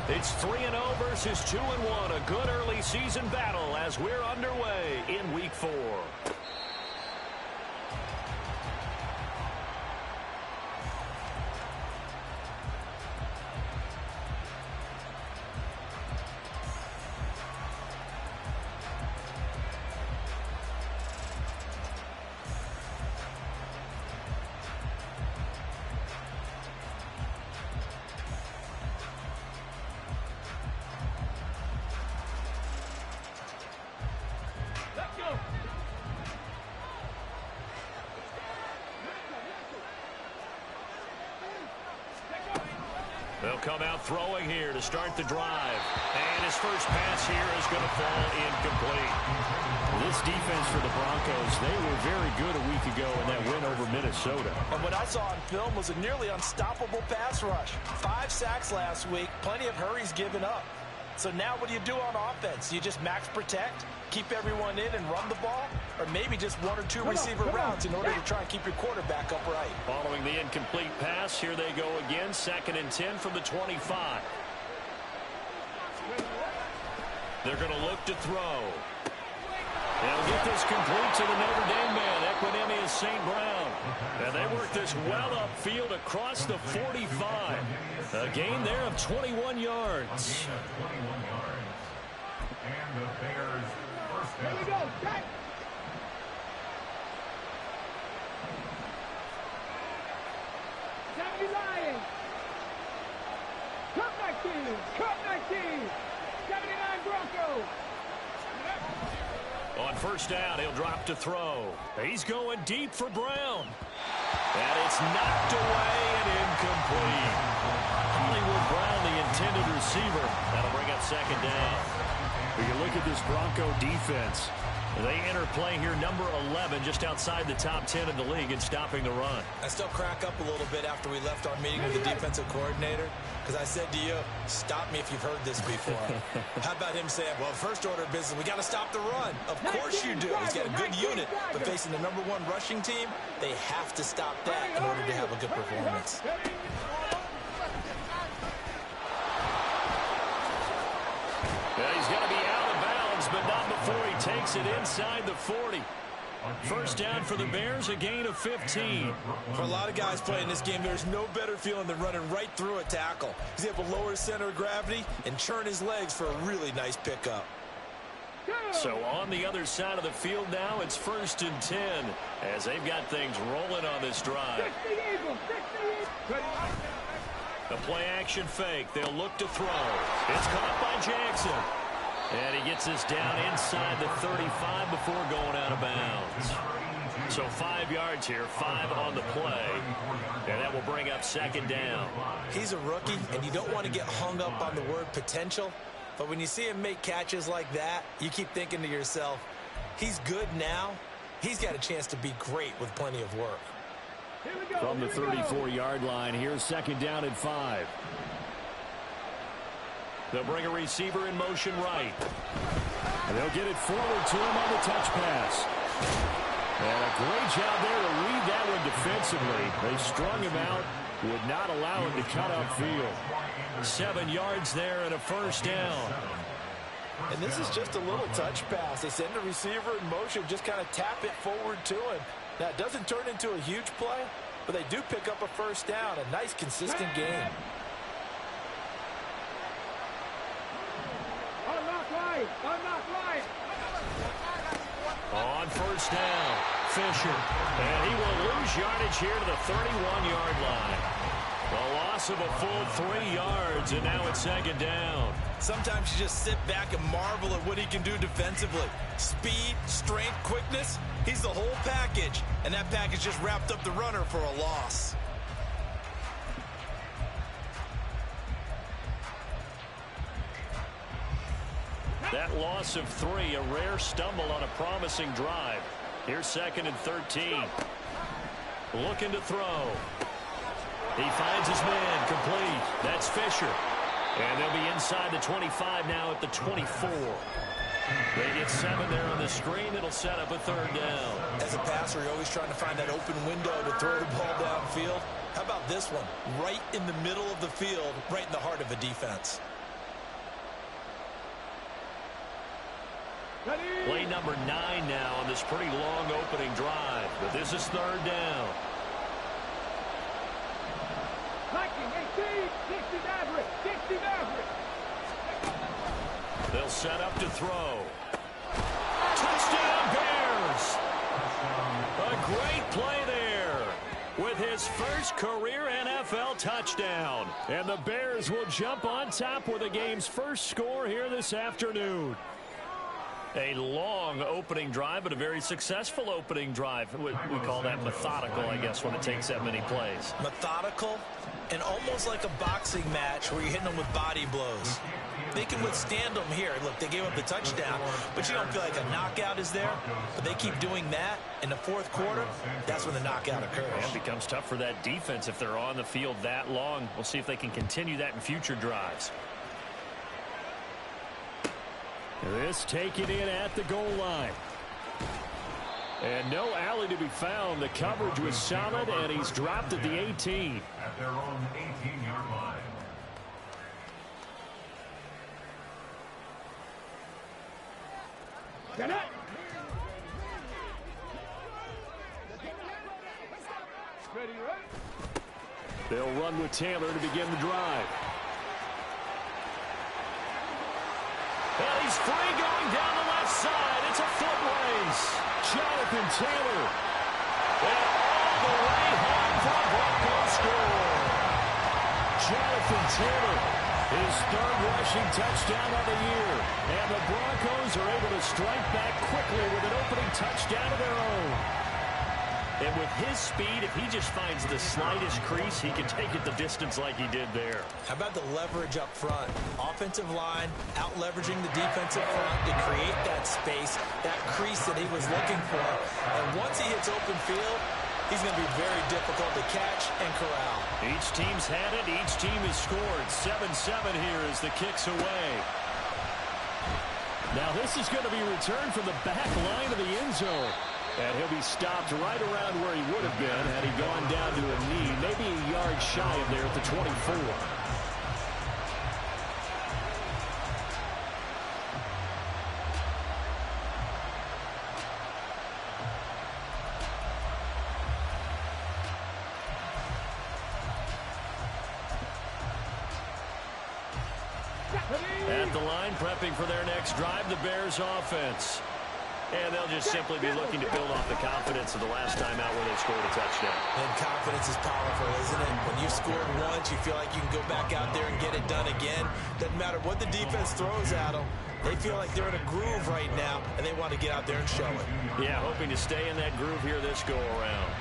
It's 3-0 versus 2-1. A good early season battle as we're underway in Week 4. They'll come out throwing here to start the drive. And his first pass here is going to fall incomplete. This defense for the Broncos, they were very good a week ago in that win over Minnesota. And what I saw on film was a nearly unstoppable pass rush. 5 sacks last week, plenty of hurries given up. So now what do you do on offense? You just max protect, keep everyone in and run the ball? Or maybe just 1 or 2 receiver routes in order to try and keep your quarterback upright? Following the incomplete pass, here they go again. 2nd and 10 from the 25. They're going to look to throw. They'll get this complete to the Notre Dame man, Equinemius St. Brown. And they work this well upfield across the 45. A gain there of 21 yards. And the Bears first down. Here we go. Cut. Lions. Cut 19. Cut 19. 79 Broncos. On first down, he'll drop to throw. He's going deep for Brown. And it's knocked away and incomplete. Hollywood Brown, the intended receiver. That'll bring up 2nd down. When you look at this Bronco defense, they enter play here, number 11, just outside the top 10 in the league in stopping the run. I still crack up a little bit after we left our meeting with the defensive coordinator, because I said to you, stop me if you've heard this before. How about him saying, well, first order of business, we got to stop the run. Of course you do. He's got a good unit, but facing the number 1 rushing team, they have to stop that in order to have a good performance. Yeah, he's got to be out of bounds, but not before he takes it inside the 40. First down for the Bears, a gain of 15. For a lot of guys playing this game, there's no better feeling than running right through a tackle. He's able to lower his center of gravity and churn his legs for a really nice pickup. So on the other side of the field now, it's 1st and 10 as they've got things rolling on this drive. A play-action fake. They'll look to throw. It's caught by Jackson. And he gets this down inside the 35 before going out of bounds. So 5 yards here, 5 on the play. And that will bring up 2nd down. He's a rookie, and you don't want to get hung up on the word potential. But when you see him make catches like that, you keep thinking to yourself, he's good now. He's got a chance to be great with plenty of work. From the 34-yard line, here's 2nd down and 5. They'll bring a receiver in motion right. And they'll get it forward to him on the touch pass. And a great job there to read that one defensively. They strung him out, would not allow him to cut upfield. 7 yards there and a first down. And this is just a little touch pass. They send the receiver in motion, just kind of tap it forward to him. Now, it doesn't turn into a huge play, but they do pick up a first down. A nice, consistent game. On first down, Fisher. And he will lose yardage here to the 31-yard line. A loss of a full 3 yards, and now it's 2nd down. Sometimes you just sit back and marvel at what he can do defensively. Speed, strength, quickness. He's the whole package. And that package just wrapped up the runner for a loss. That loss of 3, a rare stumble on a promising drive. Here's 2nd and 13. Looking to throw. He finds his man, complete. That's Fisher. And they'll be inside the 25 now at the 24. They get 7 there on the screen. It'll set up a 3rd down. As a passer, you're always trying to find that open window to throw the ball downfield. How about this one? Right in the middle of the field, right in the heart of a defense. Play number 9 now on this pretty long opening drive. But this is third down. 19, 18, 60 average, 60 average. They'll set up to throw. Touchdown Bears! A great play there with his first career NFL touchdown. And the Bears will jump on top with the game's first score here this afternoon. A long opening drive, but a very successful opening drive. We call that methodical, I guess, when it takes that many plays. Methodical and almost like a boxing match where you're hitting them with body blows. They can withstand them here. Look, they gave up the touchdown, but you don't feel like a knockout is there. But they keep doing that in the fourth quarter. That's when the knockout occurs. It becomes tough for that defense if they're on the field that long. We'll see if they can continue that in future drives. This taken in at the goal line. And no alley to be found. The coverage was solid, and he's dropped at the 18. At their own 18-yard line. Get it. Ready, right? They'll run with Taylor to begin the drive. And he's free going down the left side. It's a foot race. Jonathan Taylor. And all the way home for a Broncos score. Jonathan Taylor, his third rushing touchdown of the year. And the Broncos are able to strike back quickly with an opening touchdown of their own. And with his speed, if he just finds the slightest crease, he can take it the distance like he did there. How about the leverage up front? Offensive line out leveraging the defensive front to create that space, that crease that he was looking for. And once he hits open field, he's going to be very difficult to catch and corral. Each team's had it. Each team has scored. 7-7 here as the kick's away. Now this is going to be returned from the back line of the end zone. And he'll be stopped right around where he would have been had he gone down to a knee, maybe a yard shy of there at the 24. At the line, prepping for their next drive, the Bears offense. And they'll just simply be looking to build off the confidence of the last time out where they scored a touchdown. And confidence is powerful, isn't it? When you've scored once, you feel like you can go back out there and get it done again. Doesn't matter what the defense throws at them. They feel like they're in a groove right now, and they want to get out there and show it. Yeah, hoping to stay in that groove here this go-around.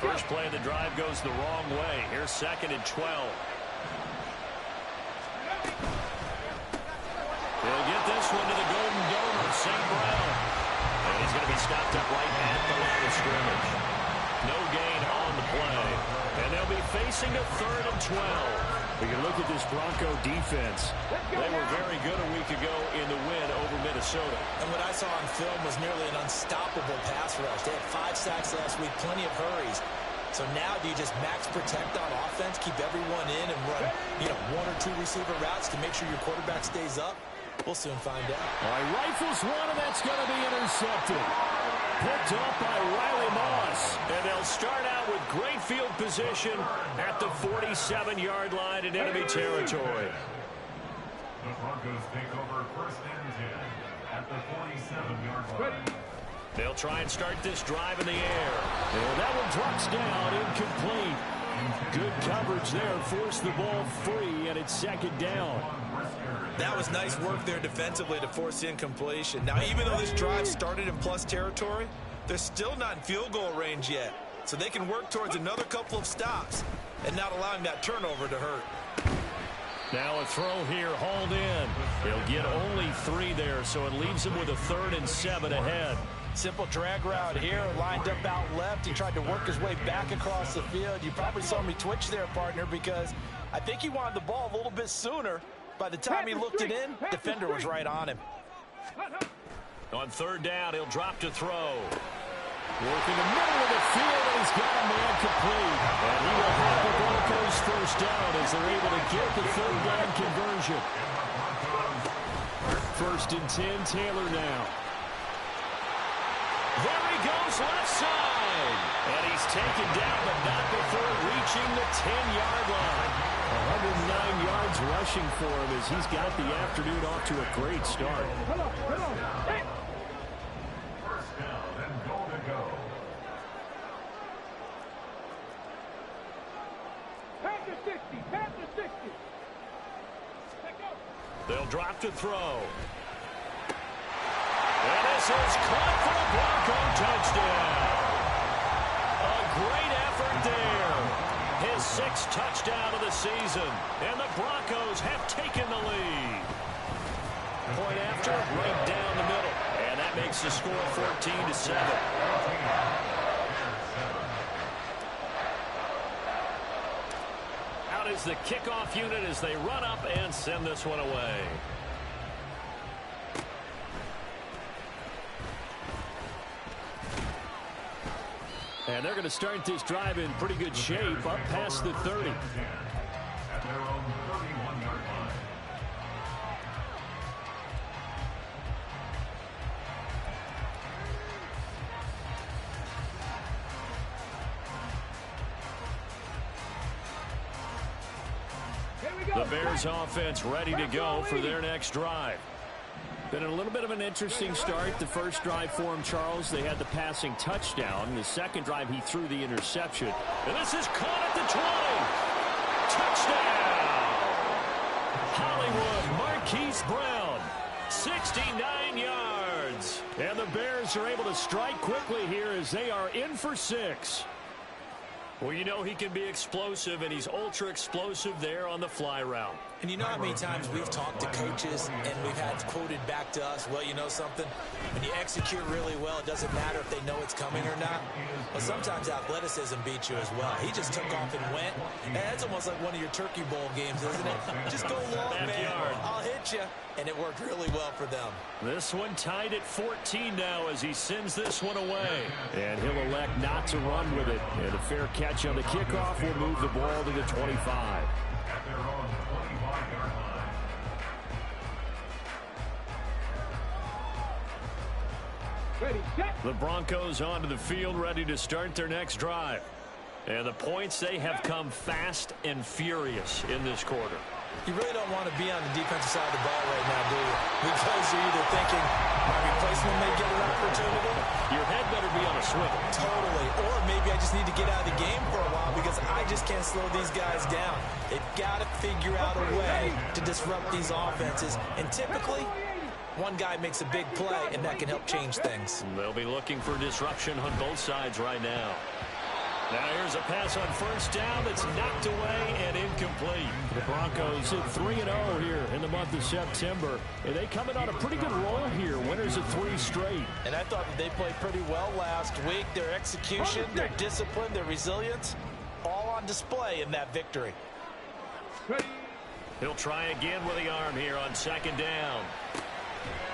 First play of the drive goes the wrong way. Here's 2nd and 12. He'll get this one to the Golden Dome of St. Brown. And he's going to be stopped up right at the line of scrimmage. No gain on the play. And they'll be facing a 3rd and 12. We can look at this Bronco defense. They were very good a week ago in the win over Minnesota. And what I saw on film was nearly an unstoppable pass rush. They had 5 sacks last week, plenty of hurries. So now do you just max protect on offense, keep everyone in, and run 1 or 2 receiver routes to make sure your quarterback stays up? We'll soon find out. All right, rifles one, and that's going to be intercepted. Picked up by Riley Moss. And they'll start out with great field position at the 47-yard line in enemy territory. The Broncos take over 1st and 10 at the 47-yard line. They'll try and start this drive in the air. And that one drops down, incomplete. Good coverage there, forced the ball free, and it's 2nd down. That was nice work there defensively to force the incompletion. Now, even though this drive started in plus territory, they're still not in field goal range yet. So they can work towards another couple of stops and not allowing that turnover to hurt. Now a throw here, hauled in. He'll get only 3 there, so it leaves him with a 3rd and 7 ahead. Simple drag route here, lined up out left. He tried to work his way back across the field. You probably saw me twitch there, partner, because I think he wanted the ball a little bit sooner. By the time he looked it in, defender was right on him. On 3rd down, he'll drop to throw. Working the middle of the field, and he's got a man complete. And he will have the Broncos first down as they're able to get the third down conversion. First and 10, Taylor now. There he goes, left side. And he's taken down, but not before reaching the 10-yard line. 109 yards rushing for him as he's got the afternoon off to a great start. Come on. Hey. First down and goal to go. Pass to 60. Pass to 60. Let go. They'll drop to throw. And this is caught for a Bronco touchdown. A great effort there. His 6th touchdown of the season. And the Broncos have taken the lead. Point after, right down the middle. And that makes the score 14-7. Out is the kickoff unit as they run up and send this one away. And they're going to start this drive in pretty good shape, up past the 30. At their own 31-yard line. Here we go. The Bears offense ready to go for their next drive. Been a little bit of an interesting start. The first drive for him, Charles, they had the passing touchdown. The second drive, he threw the interception. And this is caught at the 20. Touchdown! Hollywood Marquise Brown. 69 yards. And the Bears are able to strike quickly here as they are in for 6. Well, you know he can be explosive, and he's ultra-explosive there on the fly route. And you know how many times we've talked to coaches and we've had quoted back to us, well, you know something? When you execute really well, it doesn't matter if they know it's coming or not. But sometimes athleticism beats you as well. He just took off and went. And that's almost like one of your Turkey Bowl games, isn't it? Just go long, man. Backyard. I'll hit you. And it worked really well for them. This one tied at 14 now as he sends this one away. And he'll elect not to run with it. And a fair catch on the kickoff will move the ball to the 25. At their own 25-yard line. Ready, set. The Broncos onto the field ready to start their next drive. And the points, they have come fast and furious in this quarter. You really don't want to be on the defensive side of the ball right now, do you? Because you're either thinking, my replacement may get an opportunity. Your head better be on a swivel. Totally. Or maybe I just need to get out of the game for a while because I just can't slow these guys down. They've got to figure out a way to disrupt these offenses. And typically, one guy makes a big play, and that can help change things. They'll be looking for disruption on both sides right now. Now here's a pass on first down that's knocked away and incomplete. The Broncos at 3-0 here in the month of September. And they come in on a pretty good roll here. Winners of 3 straight. And I thought that they played pretty well last week. Their execution, their discipline, their resilience, all on display in that victory. Ready. He'll try again with the arm here on second down.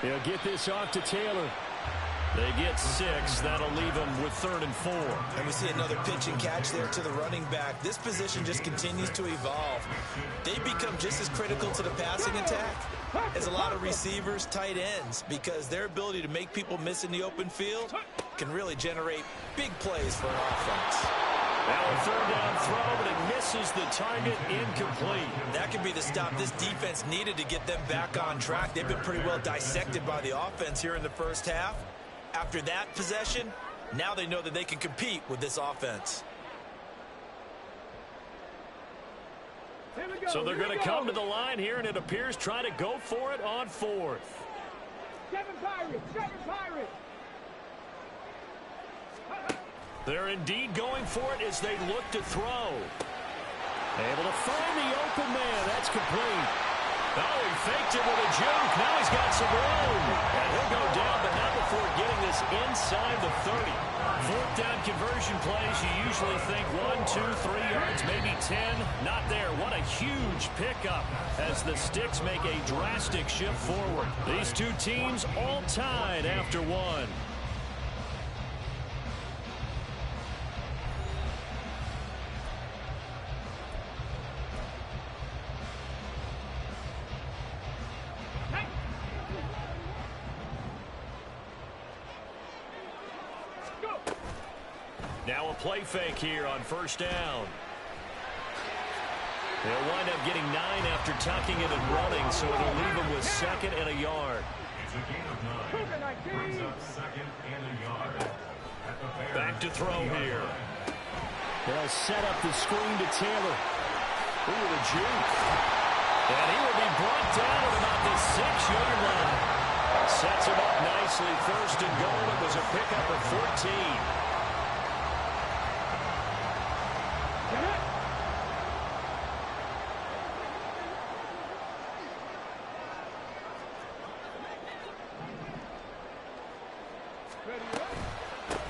They'll get this off to Taylor. They get 6. That'll leave them with 3rd and 4. And we see another pitch and catch there to the running back. This position just continues to evolve. They become just as critical to the passing attack as a lot of receivers, tight ends, because their ability to make people miss in the open field can really generate big plays for an offense. Now a 3rd down throw, but it misses the target, incomplete. That could be the stop this defense needed to get them back on track. They've been pretty well dissected by the offense here in the first half. After that possession, now they know that they can compete with this offense. Here we go. So they're going to come to the line here, and it appears try to go for it on 4th. 7 Pirates. 7 Pirates. They're indeed going for it as they look to throw. Able to find the open man. That's complete. Oh, he faked it with a juke. Now he's got some room. And he'll go down, but not before getting this inside the 30. 4th down conversion plays, you usually think 1, 2, 3 yards, maybe 10. Not there. What a huge pickup as the Sticks make a drastic shift forward. These two teams all tied after 1. Now a play fake here on first down. They'll wind up getting 9 after tucking it and running, so it'll leave them with 2nd and a yard. It's a gain of 9. Brings up 2nd and a yard. Back to throw here. They'll set up the screen to Taylor. Ooh, the juke. And he will be brought down at about the 6-yard line. Sets him up nicely. 1st and goal. It was a pickup of 14.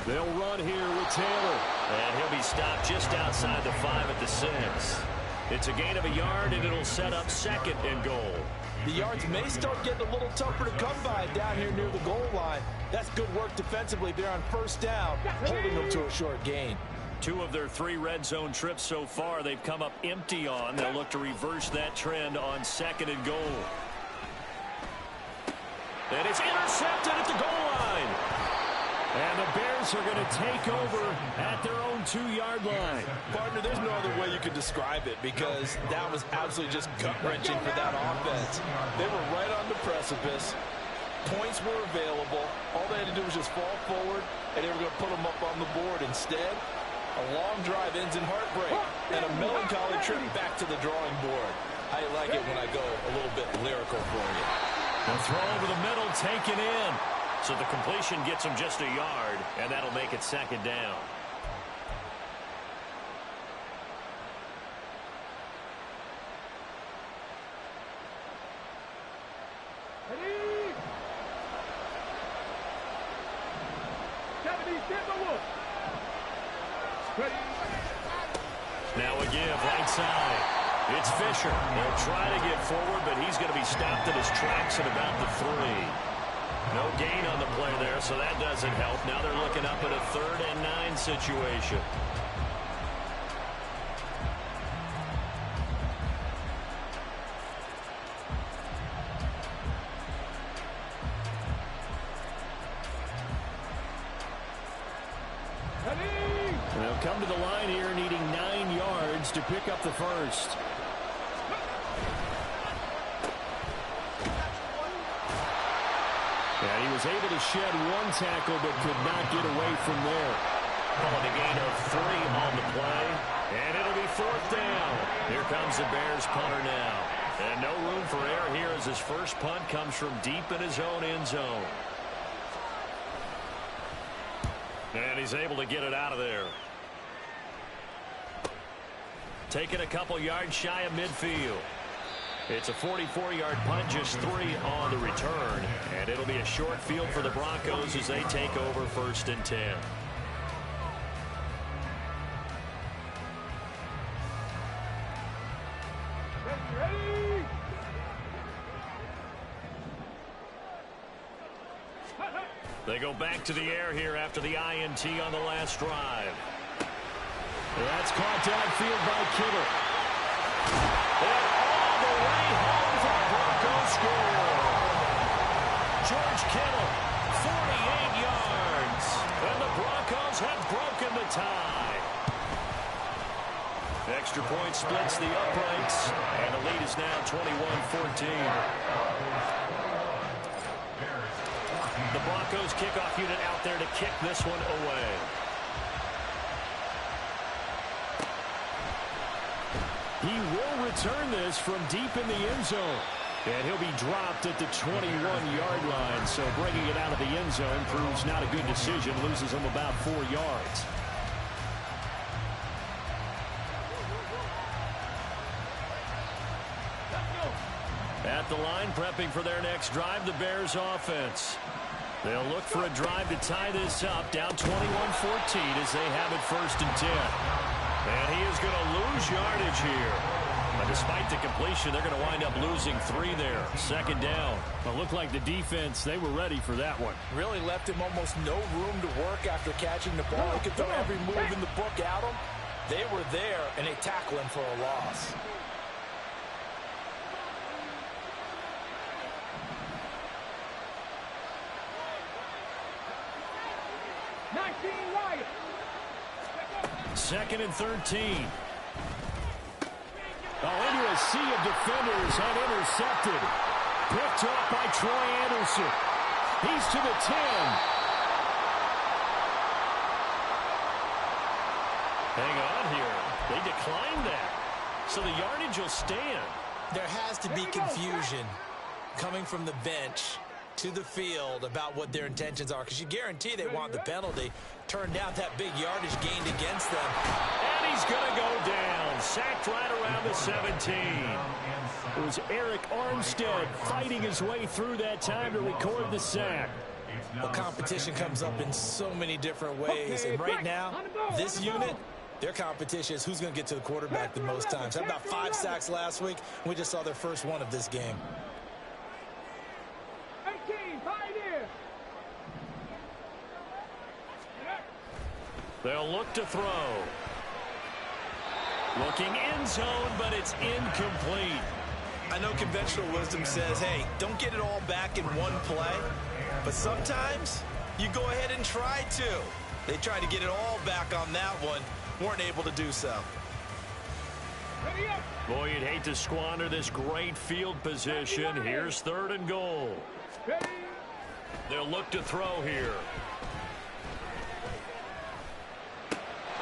They'll run here with Taylor. And he'll be stopped just outside the 5 at the 6. It's a gain of a yard, and it'll set up 2nd and goal. The yards may start getting a little tougher to come by down here near the goal line. That's good work defensively there on first down, holding them to a short gain. 2 of their 3 red zone trips so far they've come up empty on. They'll look to reverse that trend on 2nd and goal. And it's intercepted at the goal line. And the Bears are going to take over at their own 2-yard line. Partner, there's no other way you could describe it because that was absolutely just gut-wrenching for that offense. They were right on the precipice. Points were available. All they had to do was just fall forward, and they were going to put them up on the board. Instead, a long drive ends in heartbreak and a melancholy trip back to the drawing board. How you like it when I go a little bit lyrical for you? The throw over the middle taken in. So the completion gets him just a yard, and that'll make it 2nd down. Ready? 70, get the wolf. Ready? Now a give right side. It's Fisher. He'll try to get forward, but he's going to be stopped in his tracks at about the 3. No gain on the play there, so that doesn't help. Now they're looking up at a 3rd and 9 situation. They'll come to the line here needing 9 yards to pick up the 1st. And he was able to shed 1 tackle but could not get away from there. Calling a gain of 3 on the play. And it'll be 4th down. Here comes the Bears punter now. And no room for error here as his first punt comes from deep in his own end zone. And he's able to get it out of there. Taking a couple yards shy of midfield. It's a 44-yard punt, just 3 on the return. And it'll be a short field for the Broncos as they take over 1st and 10. Ready? They go back to the air here after the INT on the last drive. That's caught downfield by Kittle. And all the way home for the Broncos score. George Kittle, 48 yards. And the Broncos have broken the tie. Extra point splits the uprights. And the lead is now 21-14. The Broncos kickoff unit out there to kick this one away. He will return this from deep in the end zone. And he'll be dropped at the 21-yard line. So bringing it out of the end zone proves not a good decision. Loses him about 4 yards. At the line, prepping for their next drive, the Bears offense. They'll look for a drive to tie this up, down 21-14 as they have it 1st and 10. And he is going to lose yardage here. But despite the completion, they're going to wind up losing 3 there. 2nd down. It looked like the defense, they were ready for that one. Really left him almost no room to work after catching the ball. He could throw every move in the book at him. They were there, and they tackle him for a loss. 2nd and 13. Oh, into a sea of defenders and intercepted. Picked off by Troy Anderson. He's to the 10. Hang on here. They declined that. So the yardage will stand. There has to be confusion coming from the bench to the field about what their intentions are, because you guarantee they want the penalty. Turned out that big yardage gained against them. And he's going to go down. Sacked right around the 17. It was Eric Armstead fighting his way through that time to record the sack. Well, competition comes up in so many different ways. And right now, this unit, their competition is who's going to get to the quarterback the most times. Had about 5 sacks last week. We just saw their first one of this game. 18, pioneer. They'll look to throw. Looking end zone, but it's incomplete. I know conventional wisdom says, hey, don't get it all back in one play. But sometimes you go ahead and try to. They tried to get it all back on that one. Weren't able to do so. Boy, you'd hate to squander this great field position. Here's 3rd and goal. They'll look to throw here.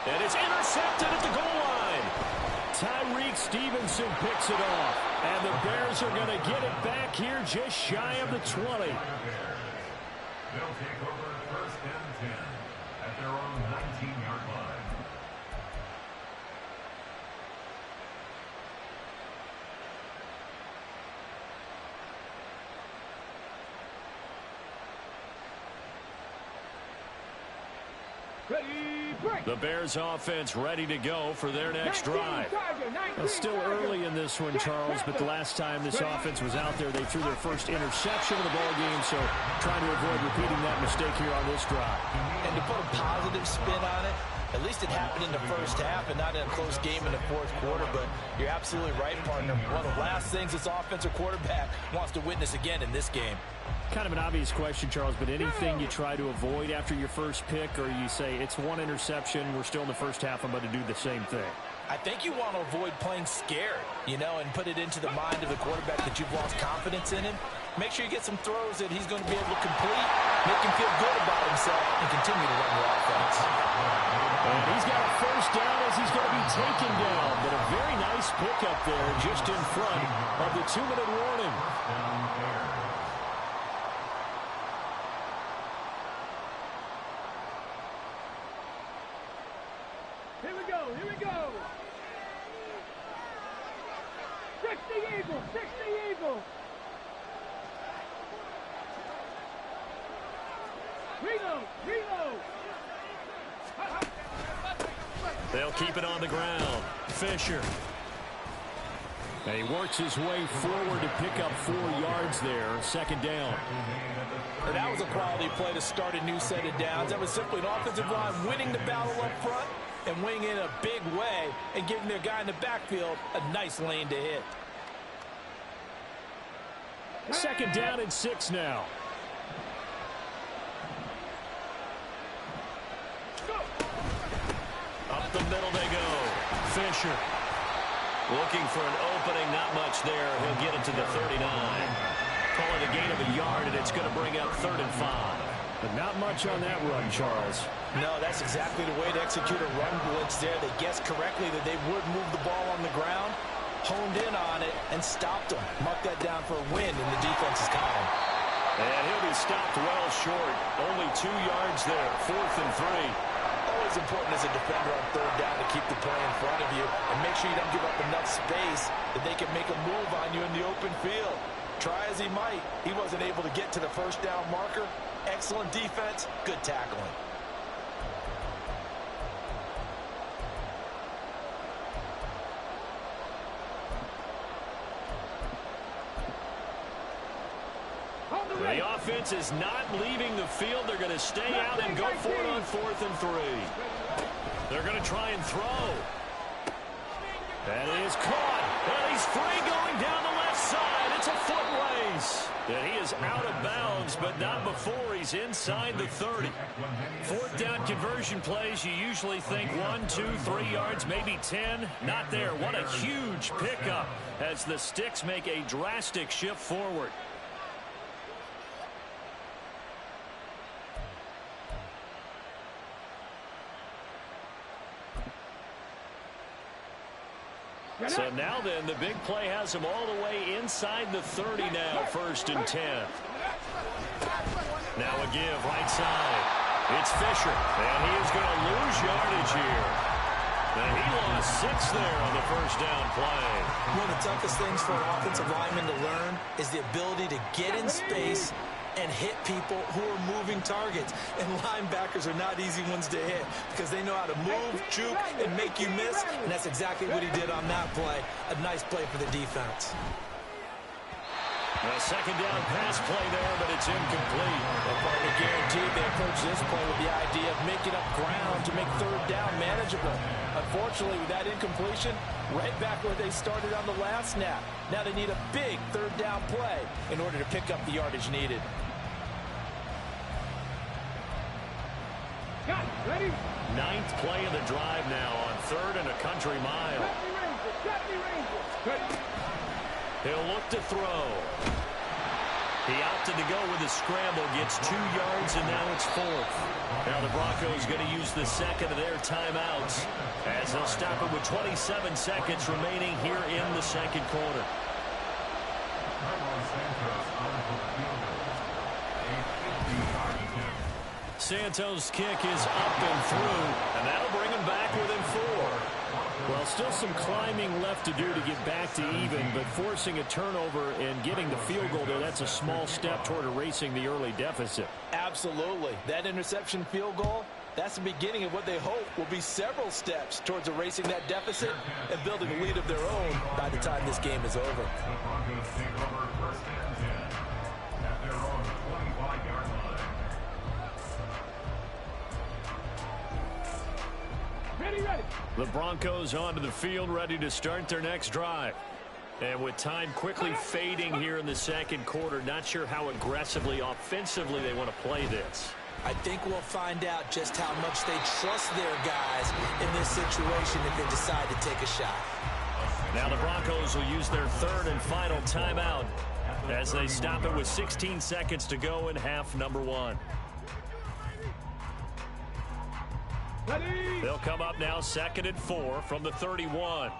And it's intercepted at the goal line. Tyreek Stevenson picks it off. And the Bears are going to get it back here just shy of the 20. They'll take over 1st and 10 at their own 19-yard line. The Bears offense ready to go for their next drive. Well, still early in this one, Charles, but the last time this offense was out there, they threw their first interception of the ball game, so trying to avoid repeating that mistake here on this drive. And to put a positive spin on it, at least it happened in the first half and not in a close game in the 4th quarter, but you're absolutely right, partner. One of the last things this offensive quarterback wants to witness again in this game. Kind of an obvious question, Charles, but anything you try to avoid after your first pick, or you say it's one interception, we're still in the first half, I'm going to do the same thing? I think you want to avoid playing scared, you know, and put it into the mind of the quarterback that you've lost confidence in him. Make sure you get some throws that he's going to be able to complete, make him feel good about himself, and continue to run your offense. And he's got a first down as he's going to be taken down, but a very nice pickup there just in front of the 2-minute warning. Here we go, here we go. 60 Eagles, 60 Eagles. Reload, reload. They'll keep it on the ground. Fisher. And he works his way forward to pick up 4 yards there. 2nd down. And that was a quality play to start a new set of downs. That was simply an offensive line winning the battle up front and winning in a big way and giving their guy in the backfield a nice lane to hit. 2nd down and 6 now. Up the middle they go. Fisher. Looking for an opening, not much there. He'll get it to the 39. Call it a gain of a yard, and it's going to bring up 3rd and 5. But not much on that run, Charles. No, that's exactly the way to execute a run blitz there. They guessed correctly that they would move the ball on the ground, honed in on it, and stopped them. Mark that down for a win in the defense's column. And he'll be stopped well short. Only 2 yards there. 4th and 3. Always important as a defender on 3rd down to keep the play in front of you and make sure you don't give up enough space that they can make a move on you in the open field. Try as he might, he wasn't able to get to the 1st down marker. Excellent defense, good tackling. The offense is not leaving the field. They're going to stay out and go for it on 4th and 3. They're going to try and throw. That is caught. And he's free going down the left side. It's It's a foot race. And he is out of bounds, but not before he's inside the 30. Fourth down conversion plays, you usually think 1, 2, 3 yards, maybe 10. Not there. What a huge pickup as the Sticks make a drastic shift forward. So now then, the big play has him all the way inside the 30 now, 1st and 10. Now a give right side. It's Fisher, and he is going to lose yardage here. And he lost 6 there on the 1st down play. One of the toughest things for an offensive lineman to learn is the ability to get in space and hit people who are moving targets. And linebackers are not easy ones to hit because they know how to move, juke, and make you miss. And that's exactly what he did on that play. A nice play for the defense. A 2nd down pass play there, but it's incomplete. Well, partner, guaranteed they approach this play with the idea of making up ground to make 3rd down manageable. Unfortunately, with that incompletion, right back where they started on the last snap. Now they need a big 3rd down play in order to pick up the yardage needed. Ready? 9th play of the drive now on 3rd and a country mile. He'll look to throw. He opted to go with a scramble, gets 2 yards, and now it's 4th. Now the Broncos going to use the 2nd of their timeouts as they'll stop it with 27 seconds remaining here in the 2nd quarter. Santos' kick is up and through, and that'll bring him back within 4. Well, still some climbing left to do to get back to even, but forcing a turnover and getting the field goal there, that's a small step toward erasing the early deficit. Absolutely. That interception field goal, that's the beginning of what they hope will be several steps towards erasing that deficit and building a lead of their own by the time this game is over. The Broncos take over 1st and 10 at their own 25-yard line. Ready. The Broncos onto the field, ready to start their next drive. And with time quickly fading here in the 2nd quarter, not sure how aggressively, offensively they want to play this. I think we'll find out just how much they trust their guys in this situation if they decide to take a shot. Now the Broncos will use their 3rd and final timeout as they stop it with 16 seconds to go in half number 1. Ready? They'll come up now 2nd and 4 from the 31.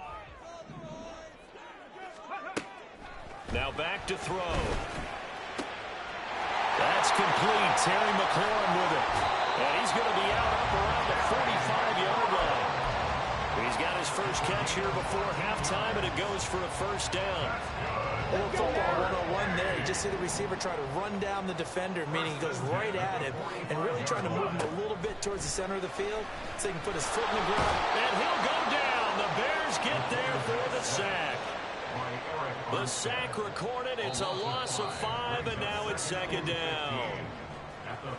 Now back to throw. That's complete. Terry McLaurin with it. And he's going to be out up around the 45-yard line. He's got his first catch here before halftime, and it goes for a 1st down. A little football 101 there. You just see the receiver try to run down the defender, meaning he goes right at him and really trying to move him a little bit towards the center of the field so he can put his foot in the ground. And he'll go down. The Bears get there for the sack. The sack recorded. It's a loss of 5, and now it's 2nd down.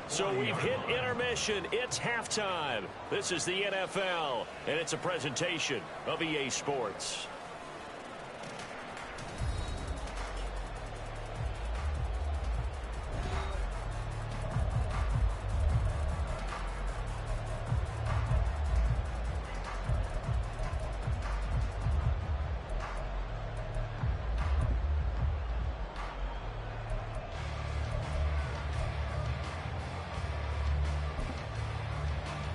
So we've hit intermission. It's halftime. This is the NFL, and it's a presentation of EA Sports.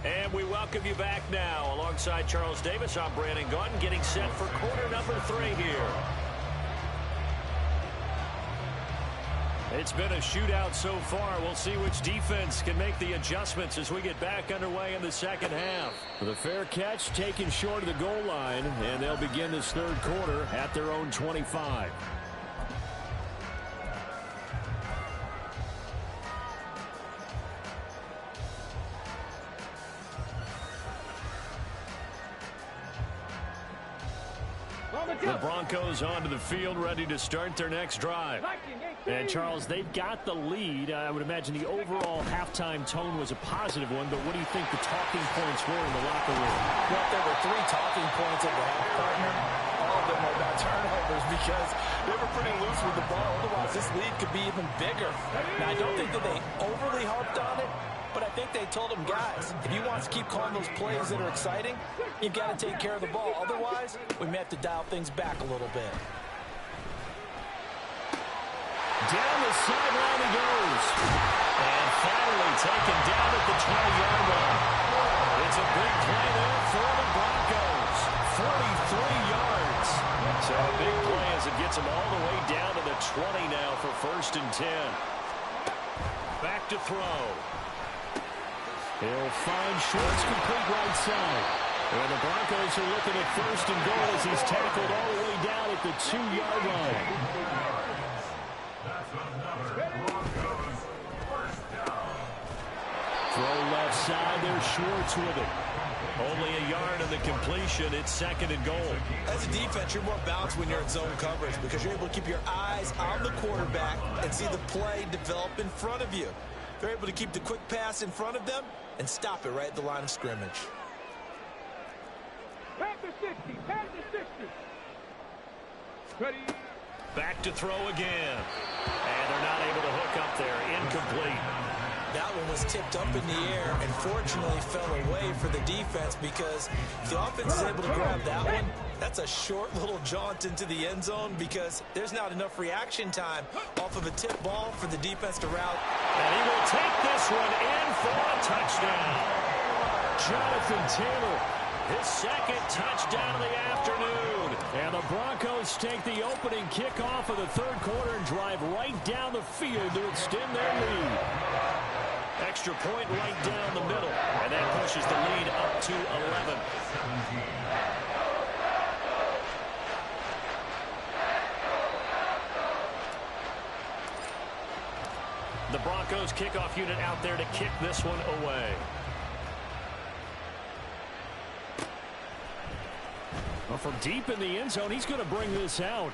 And we welcome you back now. Alongside Charles Davis, I'm Brandon Gaudin, getting set for quarter number 3 here. It's been a shootout so far. We'll see which defense can make the adjustments as we get back underway in the 2nd half. The fair catch taken short of the goal line, and they'll begin this 3rd quarter at their own 25. The Broncos onto the field, ready to start their next drive. And, Charles, they've got the lead. I would imagine the overall halftime tone was a positive one, but what do you think the talking points were in the locker room? Well, there were 3 talking points at the half, partner. All of them are about turnovers because they were pretty loose with the ball. Otherwise, this lead could be even bigger. Now, I don't think that they overly harped on it, but I think they told them, guys, if you want to keep calling those plays that are exciting, you've got to take care of the ball. Otherwise, we may have to dial things back a little bit. Down the sideline he goes. And finally taken down at the 20-yard line. It's a big play there for the Broncos. 43 yards. So a big play as it gets them all the way down to the 20 now for 1st and 10. Back to throw. He'll find Schwartz complete right side. And the Broncos are looking at 1st and goal as he's tackled all the way down at the 2-yard line. Throw left side. There's Schwartz with it. Only a yard of the completion. It's 2nd and goal. As a defense, you're more balanced when you're in zone coverage because you're able to keep your eyes on the quarterback and see the play develop in front of you. They're able to keep the quick pass in front of them and stop it right at the line of scrimmage. Pass to 60. Pass to 60. Ready. Back to throw again. And they're not able to hook up there. Incomplete. That one was tipped up in the air and fortunately fell away for the defense because if the offense is able to grab that one, that's a short little jaunt into the end zone because there's not enough reaction time off of a tip ball for the defense to route. And he will take this one in for a touchdown. Jonathan Taylor, his 2nd touchdown of the afternoon. and the Broncos take the opening kickoff of the 3rd quarter and drive right down the field to extend their lead. Extra point right down the middle, and that pushes the lead up to 11. The Broncos kickoff unit out there to kick this one away. Well, from deep in the end zone, he's going to bring this out.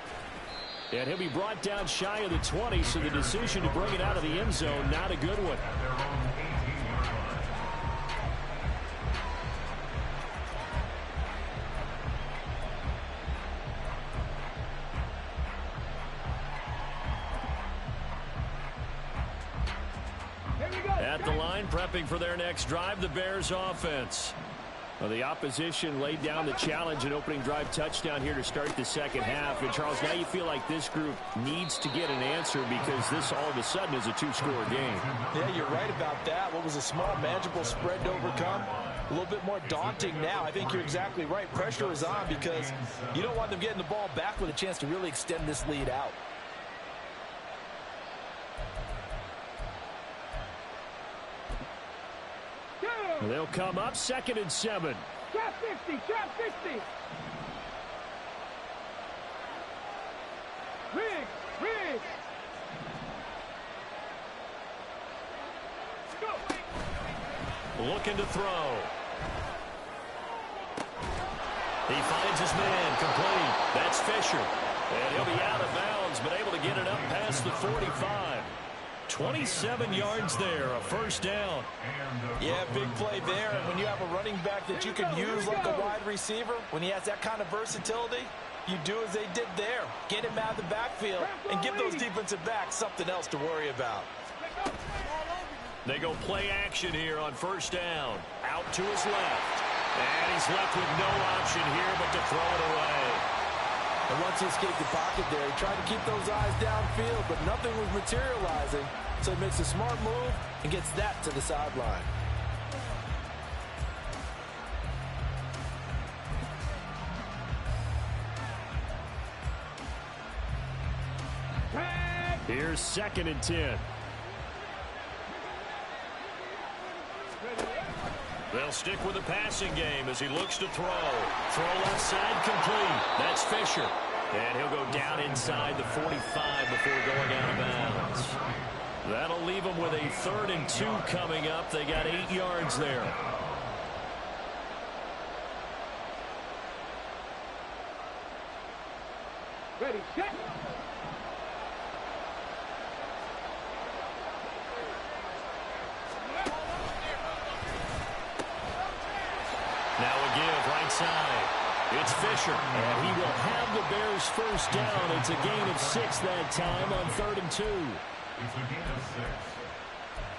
And he'll be brought down shy of the 20, so the decision to bring it out of the end zone, not a good one. At the line, prepping for their next drive, the Bears offense. Well, the opposition laid down the challenge and opening drive touchdown here to start the 2nd half. And, Charles, now you feel like this group needs to get an answer because this all of a sudden is a 2-score game. Yeah, you're right about that. What was a small, manageable spread to overcome? A little bit more daunting now. I think you're exactly right. Pressure is on because you don't want them getting the ball back with a chance to really extend this lead out. They'll come up 2nd and 7. Trap 60. Trap 60. Riggs. Go. Looking to throw. He finds his man, complete. That's Fisher. And he'll be out of bounds, but able to get it up past the 45. 27 yards there, a 1st down. Yeah, big play there. And when you have a running back that you can use like a wide receiver, when he has that kind of versatility, you do as they did there. Get him out of the backfield and give those defensive backs something else to worry about. They go play action here on 1st down. Out to his left. And he's left with no option here but to throw it away. And once he escaped the pocket there, he tried to keep those eyes downfield, but nothing was materializing. So he makes a smart move and gets that to the sideline. Here's 2nd and 10. They'll stick with the passing game as he looks to throw. Throw left side complete. That's Fisher. And he'll go down inside the 45 before going out of bounds. That'll leave them with a 3rd and 2 coming up. They got 8 yards there. Ready, set. Now a give right side. It's Fisher. And he will have the Bears first down. It's a gain of 6 that time on 3rd and 2. It's a gain of 6.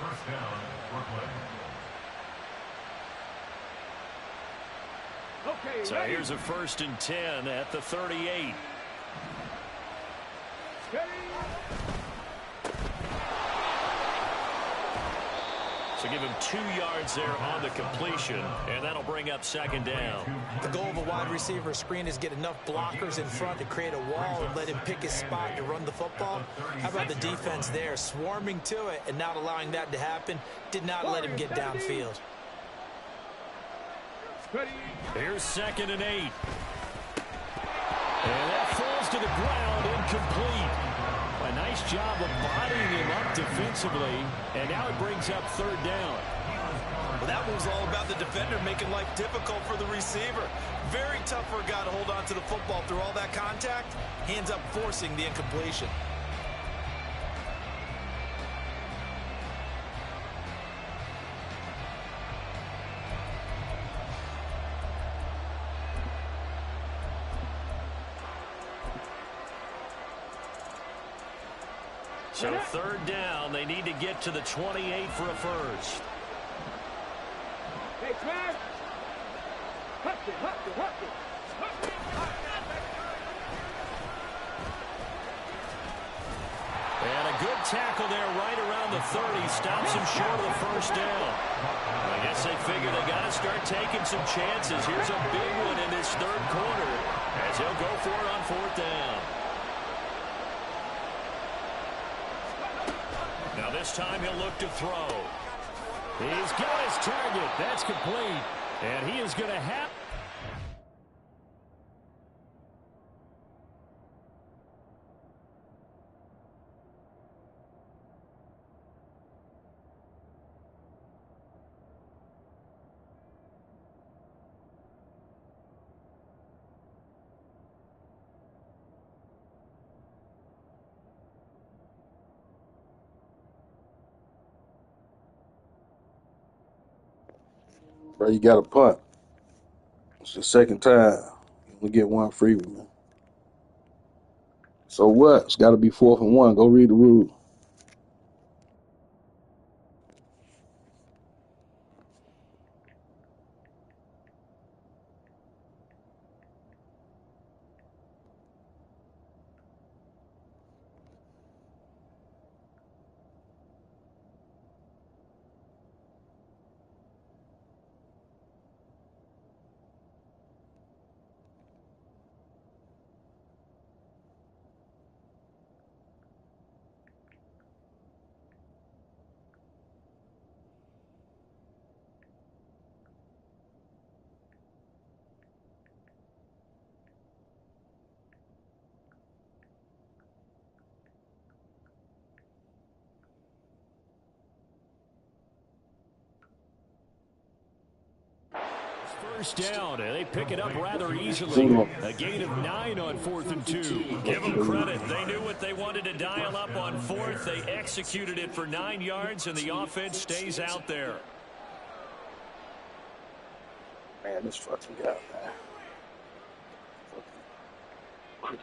First down, Brooklyn. Okay, So here's a 1st and 10 at the 38. So give him 2 yards there on the completion, and that'll bring up 2nd down. The goal of a wide receiver screen is get enough blockers in front to create a wall and let him pick his spot to run the football. How about the defense there, swarming to it and not allowing that to happen? Did not let him get downfield. Here's 2nd and 8. And that falls to the ground, incomplete. A nice job of bodying him up defensively, and now it brings up 3rd down. Well, that was all about the defender making life difficult for the receiver. Very tough for a guy to hold on to the football through all that contact. He ends up forcing the incompletion. So 3rd down, they need to get to the 28 for a first. Hey, Clark. Hustle. And a good tackle there right around the 30. Stops him short of the first down. I guess they figure they got to start taking some chances. Here's a big one in this 3rd quarter as he'll go for it on 4th down. Now this time he'll look to throw. He's got his target. That's complete. And he is going to have... Bro, you got to punt. It's the 2nd time. We get 1 free one, man. So what? It's got to be 4th and 1. Go read the rule. First down, and they pick it up rather easily. A gain of 9 on 4th and 2. Give them credit. They knew what they wanted to dial up on 4th. They executed it for 9 yards, and the offense stays out there. Man, this fucking guy,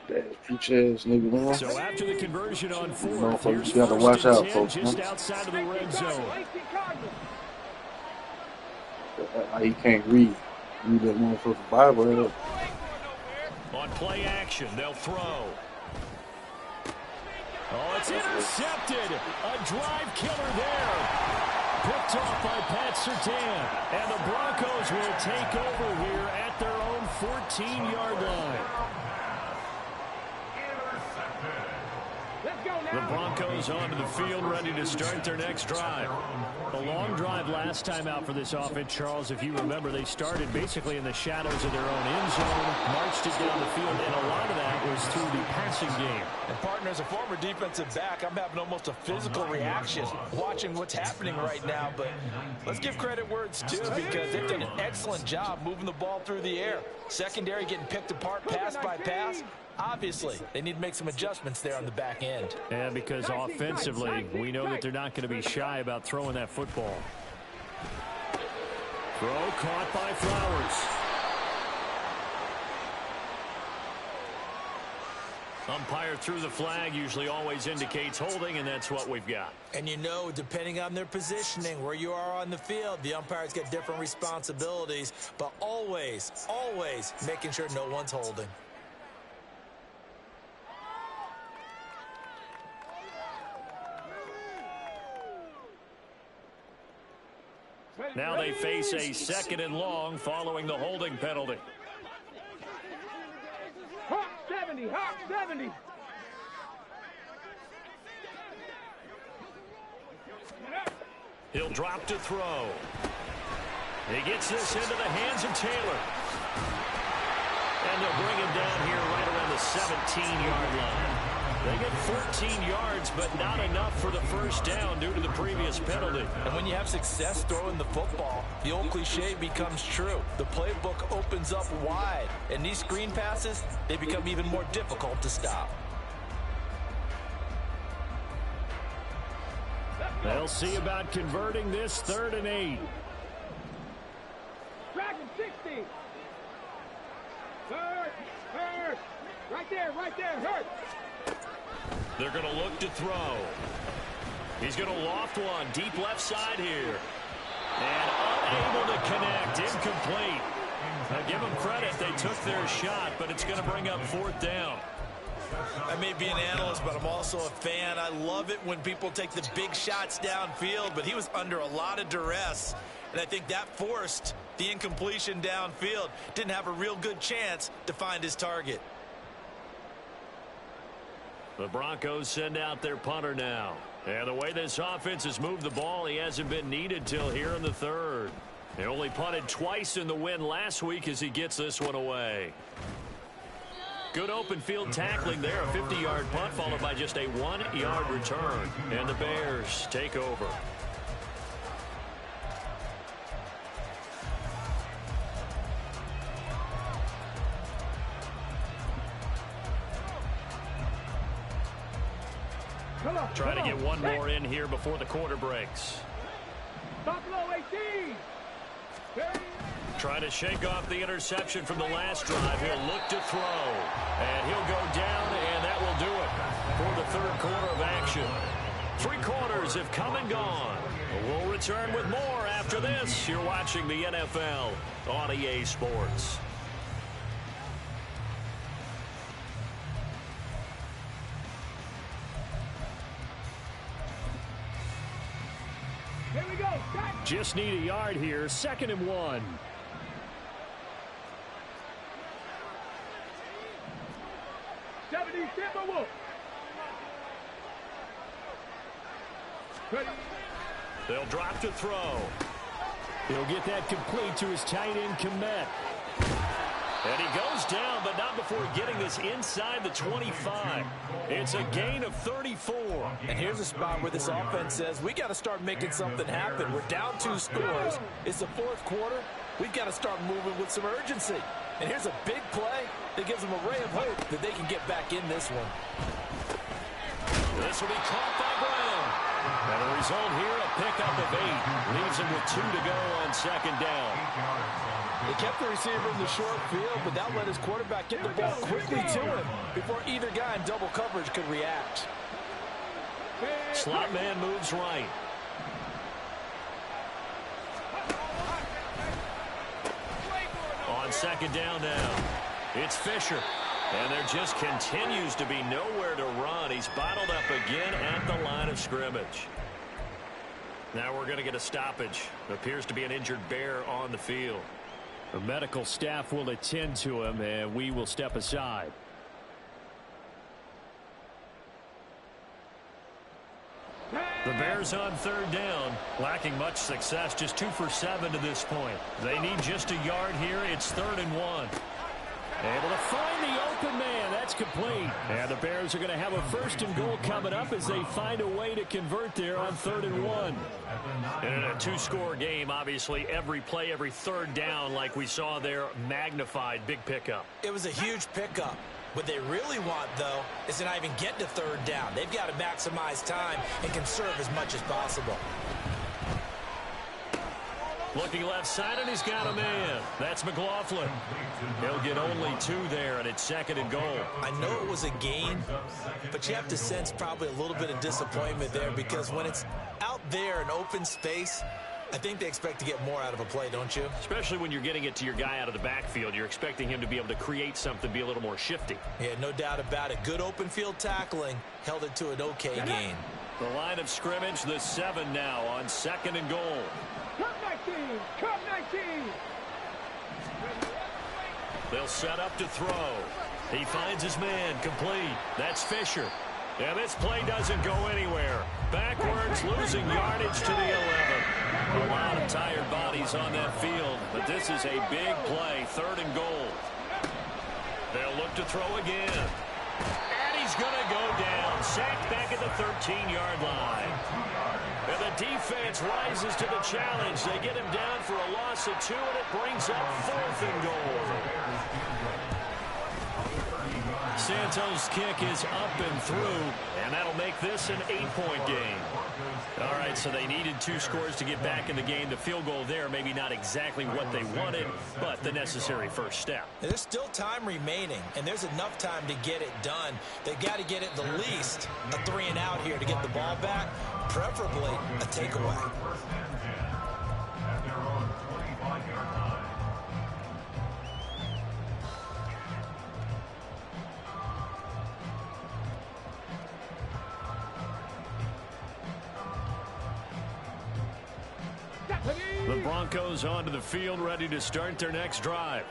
man. Peach-ass nigga, man. So after the conversion on 4th, Motherfuckers got to watch out, folks. Just outside of the red zone. He can't read. Read that motherfucking Bible. On play action, they'll throw. Oh, it's intercepted. A drive killer there. Picked off by Pat Surtain. And the Broncos will take over here at their own 14-yard line. The Broncos onto the field, ready to start their next drive. A long drive last time out for this offense, Charles. If you remember, they started basically in the shadows of their own end zone, marched it down the field, and a lot of that was through the passing game. And partner, as a former defensive back, I'm having almost a physical reaction watching what's happening right now. But let's give credit where it's due, because they've done an excellent job moving the ball through the air. Secondary getting picked apart pass by pass. Obviously, they need to make some adjustments there on the back end. Yeah, because offensively, we know that they're not going to be shy about throwing that football. Throw caught by Flowers. Umpire threw the flag, usually always indicates holding, and that's what we've got. And you know, depending on their positioning, where you are on the field, the umpires get different responsibilities, but always, always making sure no one's holding. Now they face a 2nd and long following the holding penalty. Hawk 70, Hawk 70. He'll drop to throw. He gets this into the hands of Taylor. And they'll bring him down here right around the 17-yard line. They get 14 yards, but not enough for the first down due to the previous penalty. And when you have success throwing the football, the old cliche becomes true. The playbook opens up wide, and these screen passes, they become even more difficult to stop. They'll see about converting this 3rd and 8. Dragon 60. Hurt. Right there, hurt. They're going to look to throw. He's going to loft one deep left side here. And unable to connect. Incomplete. Now give them credit. They took their shot, but it's going to bring up 4th down. I may be an analyst, but I'm also a fan. I love it when people take the big shots downfield, but he was under a lot of duress, and I think that forced the incompletion downfield. Didn't have a real good chance to find his target. The Broncos send out their punter now. And the way this offense has moved the ball, he hasn't been needed till here in the 3rd. He only punted twice in the win last week as he gets this one away. Good open field tackling there. A 50-yard punt followed by just a 1-yard return. And the Bears take over. Try to get one more in here before the quarter breaks. Buffalo 18. Try to shake off the interception from the last drive. He'll look to throw. And he'll go down, and that will do it for the 3rd quarter of action. 3 quarters have come and gone. We'll return with more after this. You're watching the NFL on EA Sports. Here we go. Just need a yard here. 2nd and 1. They'll drop to throw. He'll get that complete to his tight end, Komet. And he goes down, but not before getting this inside the 25. It's a gain of 34. And here's a spot where this offense says, we got to start making something happen. We're down 2 scores. It's the 4th quarter. We've got to start moving with some urgency. And here's a big play that gives them a ray of hope that they can get back in this one. This will be caught by Brown. And the result here, a pickup of 8. Leaves him with 2 to go on 2nd down. They kept the receiver in the short field, but that let his quarterback get the ball quickly to him before either guy in double coverage could react. Slot man moves right. On 2nd down now, it's Fisher. And there just continues to be nowhere to run. He's bottled up again at the line of scrimmage. Now we're going to get a stoppage. Appears to be an injured Bear on the field. The medical staff will attend to him, and we will step aside. The Bears on 3rd down, lacking much success, just 2 for 7 to this point. They need just a yard here. It's 3rd and 1. Able to find the open man. That's complete. And the Bears are going to have a 1st and goal coming up as they find a way to convert there on 3rd and 1. And in a 2-score game, obviously, every play, every 3rd down, like we saw there, magnified. Big pickup. It was a huge pickup. What they really want, though, is to not even get to 3rd down. They've got to maximize time and conserve as much as possible. Looking left side, and he's got a man. That's McLaughlin. He'll get only 2 there, and it's 2nd and goal. I know it was a gain, but you have to sense probably a little bit of disappointment there because when it's out there in open space, I think they expect to get more out of a play, don't you? Especially when you're getting it to your guy out of the backfield. You're expecting him to be able to create something, be a little more shifty. Yeah, no doubt about it. Good open field tackling held it to an okay gain. The line of scrimmage, the 7 now on 2nd and goal. Come 19! Come 19! They'll set up to throw. He finds his man, complete. That's Fisher. And this play doesn't go anywhere. Backwards, losing yardage to the 11. A lot of tired bodies on that field, but this is a big play, 3rd and goal. They'll look to throw again. And he's going to go down. Sacked back at the 13-yard line. And the defense rises to the challenge. They get him down for a loss of 2, and it brings up 4th and goal. Santos' kick is up and through, and that'll make this an 8-point game. All right, so they needed 2 scores to get back in the game. The field goal there, maybe not exactly what they wanted, but the necessary first step. There's still time remaining, and there's enough time to get it done. They've got to get at the least a 3 and out here to get the ball back, preferably a takeaway. At their own 25-yard line. The Broncos onto the field, ready to start their next drive.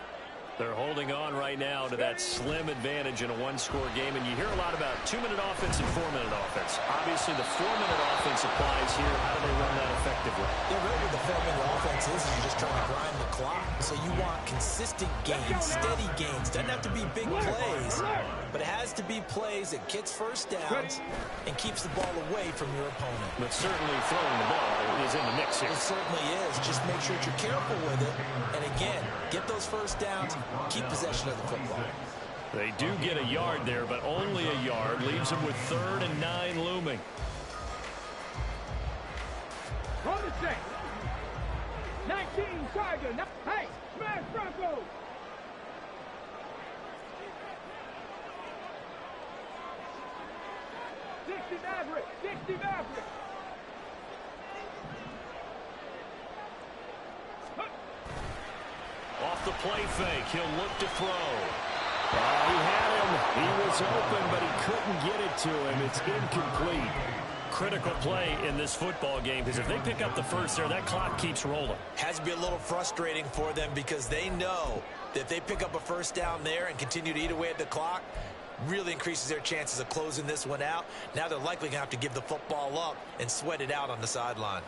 They're holding on right now to that slim advantage in a 1-score game, and you hear a lot about 2-minute offense and 4-minute offense. Obviously, the 4-minute offense applies here. How do they run that effectively? Yeah, really what the 4-minute offense is you're just trying to grind the clock. So you want consistent gains, steady gains. Doesn't have to be big plays, but it has to be plays that gets first downs and keeps the ball away from your opponent. But certainly throwing the ball is in the mix here. It certainly is. Just make sure that you're careful with it. And again, get those first downs, keep possession of the football. They do get a yard there, but only a yard. Leaves them with 3rd and 9 looming. On the set. 19 Tiger. Hey, smash Broncos. Maverick. 60 Maverick. Off the play fake, he'll look to throw. He had him. He was open, but he couldn't get it to him. It's incomplete. Critical play in this football game, because if they pick up the first there, that clock keeps rolling. Has to be a little frustrating for them because they know that if they pick up a first down there and continue to eat away at the clock, really increases their chances of closing this one out. Now they're likely going to have to give the football up and sweat it out on the sideline.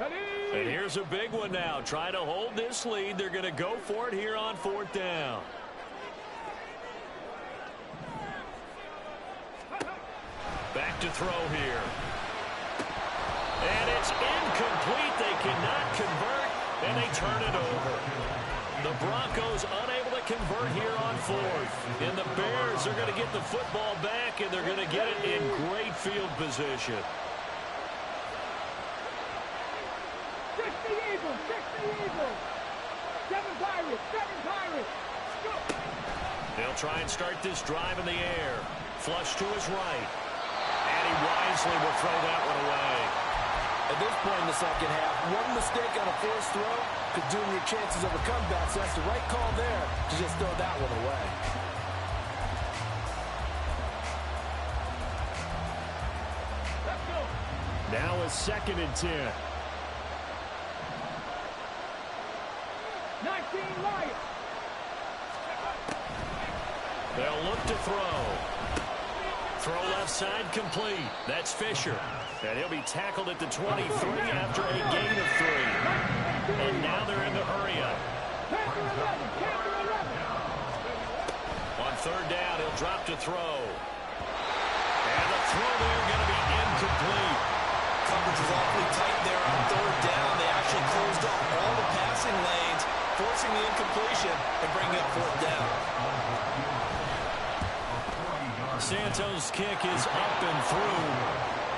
And here's a big one now. Trying to hold this lead. They're going to go for it here on 4th down. Back to throw here. And it's incomplete. They cannot convert, and they turn it over. The Broncos unable to convert here on 4th. And the Bears are going to get the football back, and they're going to get it in great field position. 60 Eagles, 60 Eagles. 7 Pirates, 7 Pirates. Go. They'll try and start this drive in the air. Flush to his right. And he wisely will throw that one away. At this point in the second half, one mistake on a forced throw could doom your chances of a comeback. So that's the right call there to just throw that one away. Let's go. Now a 2nd and 10. 19 Lions. They'll look to throw. Throw left side complete. That's Fisher. And he'll be tackled at the 23 after a gain of 3. And now they're in the hurry up. Panther 11, Panther 11. On 3rd down, he'll drop to throw. And the throw there going to be incomplete. Coverage was awfully tight there on 3rd down. They actually closed off all the passing lanes, forcing the incompletion and bringing up 4th down. Santos' kick is up and through.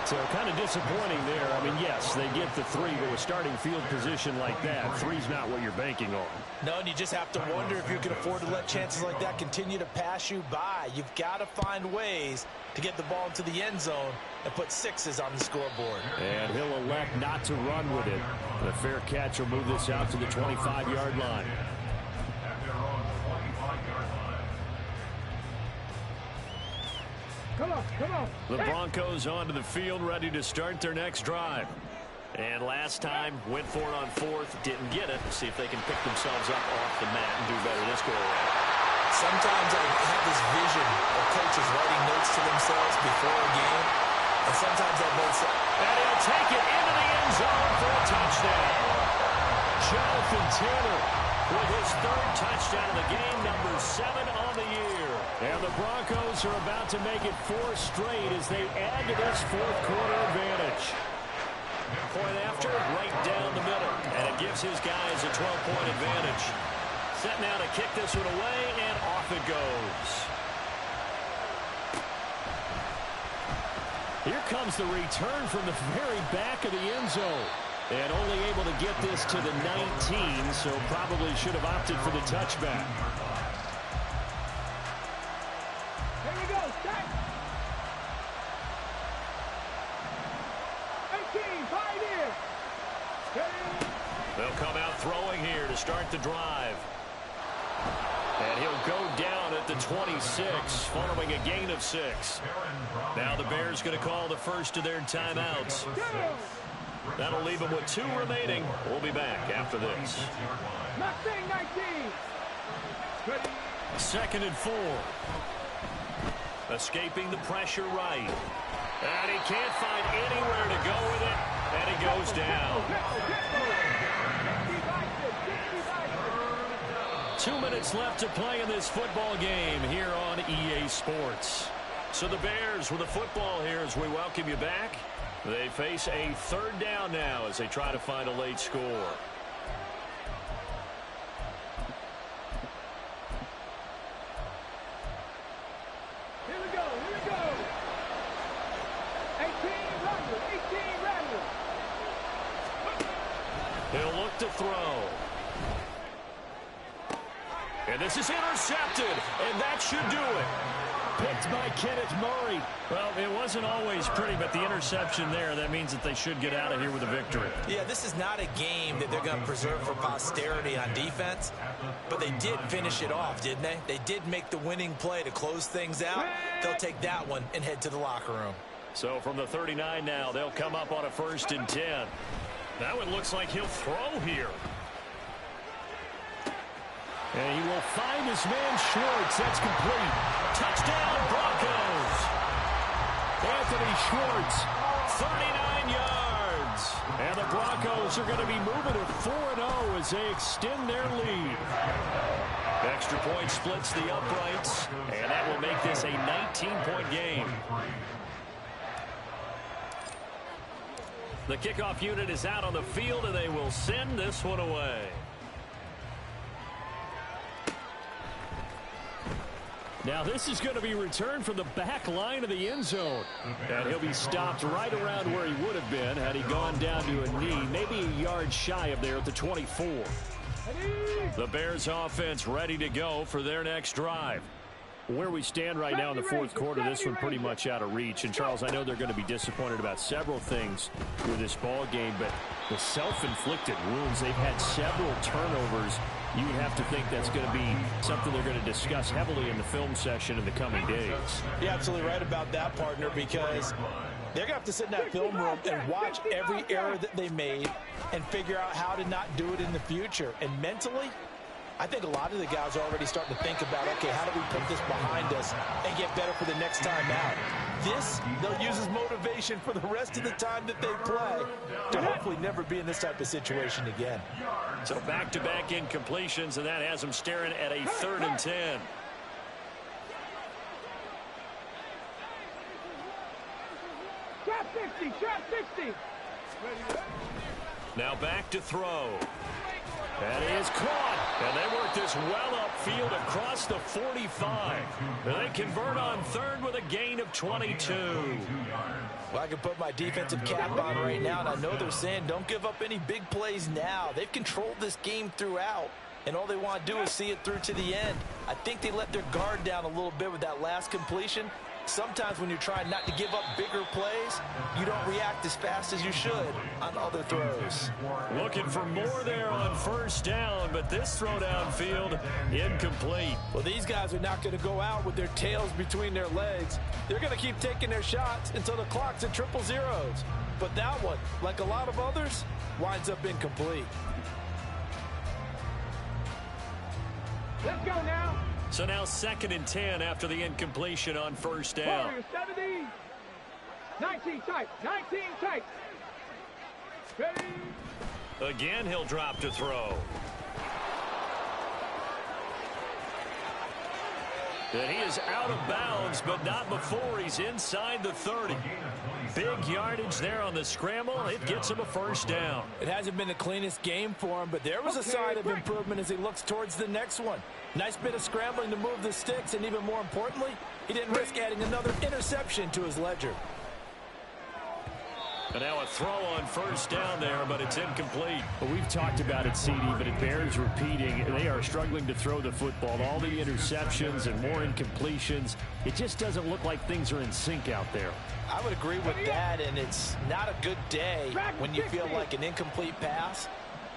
So kind of disappointing there. I mean, yes, they get the 3, but with starting field position like that, 3's not what you're banking on. No, and you just have to wonder if you can afford to let chances like that continue to pass you by. You've got to find ways to get the ball into the end zone and put 6s on the scoreboard. And he'll elect not to run with it. The fair catch will move this out to the 25-yard line. Come on, come on. The Broncos onto the field, ready to start their next drive. And last time, went for it on 4th, didn't get it. See if they can pick themselves up off the mat and do better this go around. Sometimes I have this vision of coaches writing notes to themselves before a game. And sometimes that note says, and he'll take it into the end zone for a touchdown. Jonathan Taylor with his 3rd touchdown of the game, number 7 on the year. And the Broncos are about to make it 4 straight as they add to this 4th quarter advantage. Point after, right down the middle. And it gives his guys a 12-point advantage. Set now to kick this one away, and off it goes. Here comes the return from the very back of the end zone. And only able to get this to the 19, so probably should have opted for the touchback. Here we go, set. 18, 5 in. They'll come out throwing here to start the drive. And he'll go down at the 26, following a gain of 6. Now the Bears going to call the first of their timeouts. That'll leave them with 2 remaining. We'll be back after this. Mustang 19. Ready. 2nd and 4. Escaping the pressure right. And he can't find anywhere to go with it. And he goes down. 2 minutes left to play in this football game here on EA Sports. So the Bears with the football here as we welcome you back. They face a 3rd down now as they try to find a late score. Here we go, here we go. 18 Rattler. He'll look to throw. And this is intercepted, and that should do it. Picked by Kenneth Murray. Well, it wasn't always pretty, but the interception there, that means that they should get out of here with a victory. yeah, this is not a game that they're going to preserve for posterity on defense, but they did finish it off, didn't they? They did make the winning play to close things out. They'll take that one and head to the locker room. So from the 39 now, they'll come up on a 1st and 10. That one looks like he'll throw here. And he will find his man Schwartz. That's complete. Touchdown, Broncos. Anthony Schwartz. 39 yards. And the Broncos are going to be moving to 4-0 as they extend their lead. Extra point splits the uprights, and that will make this a 19-point game. The kickoff unit is out on the field, and they will send this one away. Now this is going to be returned from the back line of the end zone. And he'll be stopped right around where he would have been had he gone down to a knee, maybe a yard shy of there at the 24. The Bears offense ready to go for their next drive. Where we stand right now in the 4th quarter, this one pretty much out of reach. And, Charles, I know they're going to be disappointed about several things with this ball game, but the self-inflicted wounds, they've had several turnovers. You would have to think that's going to be something they're going to discuss heavily in the film session in the coming days. You're absolutely right about that, partner, because they're going to have to sit in that film room and watch every error that they made and figure out how to not do it in the future. And mentally, I think a lot of the guys are already starting to think about, okay, how do we put this behind us and get better for the next time out? This, they'll use as motivation for the rest of the time that they play to hopefully never be in this type of situation again. So back-to-back incompletions, and that has them staring at a 3rd and 10. Trap 60, trap 60. Now back to throw. That is caught. And they work this well upfield across the 45. They convert on third with a gain of 22. Well, I can put my defensive cap on right now, and I know they're saying don't give up any big plays now. They've controlled this game throughout, and all they want to do is see it through to the end. I think they let their guard down a little bit with that last completion. Sometimes when you're trying not to give up bigger plays, you don't react as fast as you should on other throws. Looking for more there on first down, but this throw downfield incomplete. Well, these guys are not going to go out with their tails between their legs. They're going to keep taking their shots until the clock's at triple zeros. But that one, like a lot of others, winds up incomplete. Let's go now. So now 2nd and 10 after the incompletion on first down. 70. 19 tight. 19 tight. Ready. Again, he'll drop to throw. And he is out of bounds, but not before he's inside the 30. Big yardage there on the scramble. It gets him a first down. It hasn't been the cleanest game for him, but there was a sign of improvement as he looks towards the next one. Nice bit of scrambling to move the sticks, and even more importantly, he didn't risk adding another interception to his ledger. And now a throw on first down there, but it's incomplete. Well, we've talked about it, CD, but it bears repeating. They are struggling to throw the football. All the interceptions and more incompletions. It just doesn't look like things are in sync out there. I would agree with that, and it's not a good day when you feel like an incomplete pass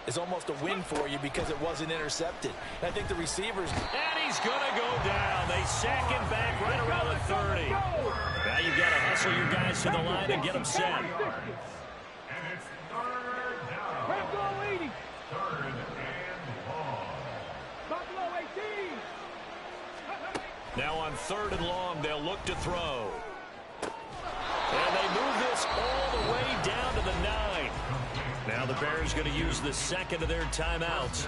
is almost a win for you because it wasn't intercepted. And I think the receivers... And he's going to go down. They sack him back right around the 30. Now you've got to hustle your guys to the line and get them set. And it's third down. Buffalo 80. Third and long. Buffalo 18. Now on 3rd and long, they'll look to throw. And they move this all the way down to the 9. Now the Bears going to use the 2nd of their timeouts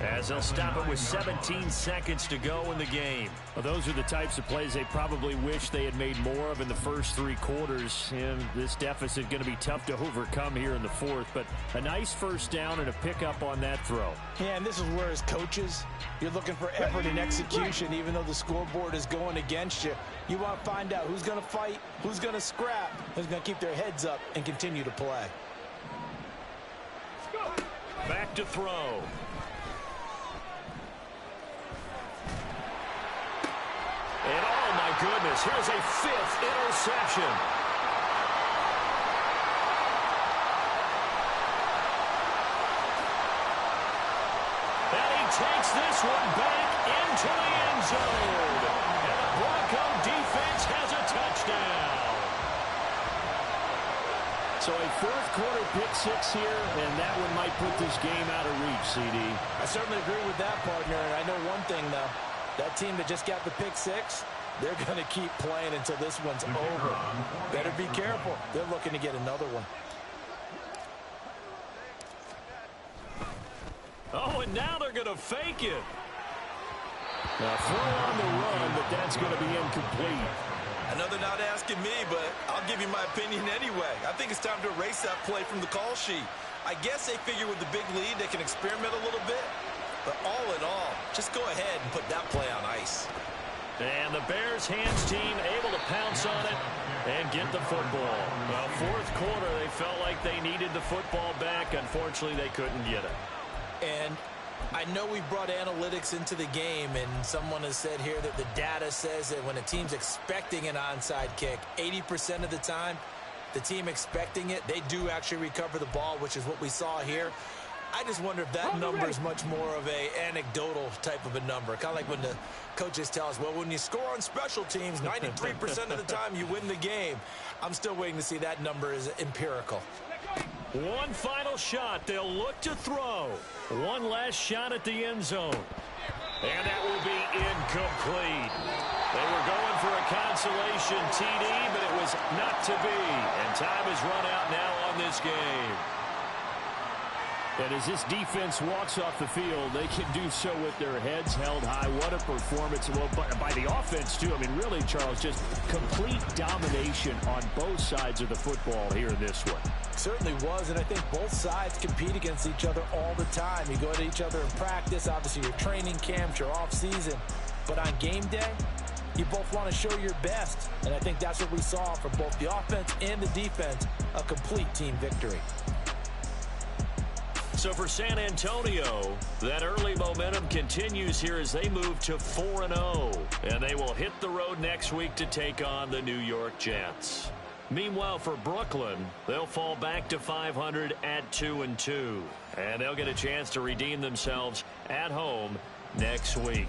as they'll stop it with 17 seconds to go in the game. Well, those are the types of plays they probably wish they had made more of in the first 3 quarters. And this deficit going to be tough to overcome here in the 4th. But a nice first down and a pickup on that throw. Yeah, and this is where as coaches, you're looking for effort and execution. Even though the scoreboard is going against you, you want to find out who's going to fight, who's going to scrap, who's going to keep their heads up and continue to play. Back to throw. And oh my goodness, here's a 5th interception. And he takes this one back into the end zone. And the Bronco defense has a touchdown. So a 4th quarter pick 6 here, and that one might put this game out of reach, CD. I certainly agree with that, partner. And I know one thing, though. That team that just got the pick 6, they're going to keep playing until this one's over. Better be careful. They're looking to get another one. Oh, and now they're going to fake it. Now throw on the run, but that's going to be incomplete. I know they're not asking me, but I'll give you my opinion anyway. I think it's time to erase that play from the call sheet. I guess they figure with the big lead they can experiment a little bit. But all in all, just go ahead and put that play on ice. And the Bears hands team able to pounce on it and get the football. Well, 4th quarter, they felt like they needed the football back. Unfortunately, they couldn't get it. And I know we brought analytics into the game, and someone has said here that the data says that when a team's expecting an onside kick, 80% of the time, the team expecting it, they do actually recover the ball, which is what we saw here. I just wonder if that number is much more of a anecdotal type of a number. Kind of like when the coaches tell us, well, when you score on special teams, 93% of the time you win the game. I'm still waiting to see that number is empirical. One final shot. They'll look to throw. One last shot at the end zone. And that will be incomplete. They were going for a consolation TD, but it was not to be. And time has run out now on this game. And as this defense walks off the field, they can do so with their heads held high. What a performance. Well, by the offense, too. I mean, really, Charles, just complete domination on both sides of the football here in this one. Certainly was, and I think both sides compete against each other all the time. You go at each other in practice, obviously your training camps, your off-season. But on game day, you both want to show your best. And I think that's what we saw from both the offense and the defense, a complete team victory. So for San Antonio, that early momentum continues here as they move to 4-0. And they will hit the road next week to take on the New York Jets. Meanwhile, for Brooklyn, they'll fall back to 500 at 2-2. And they'll get a chance to redeem themselves at home next week.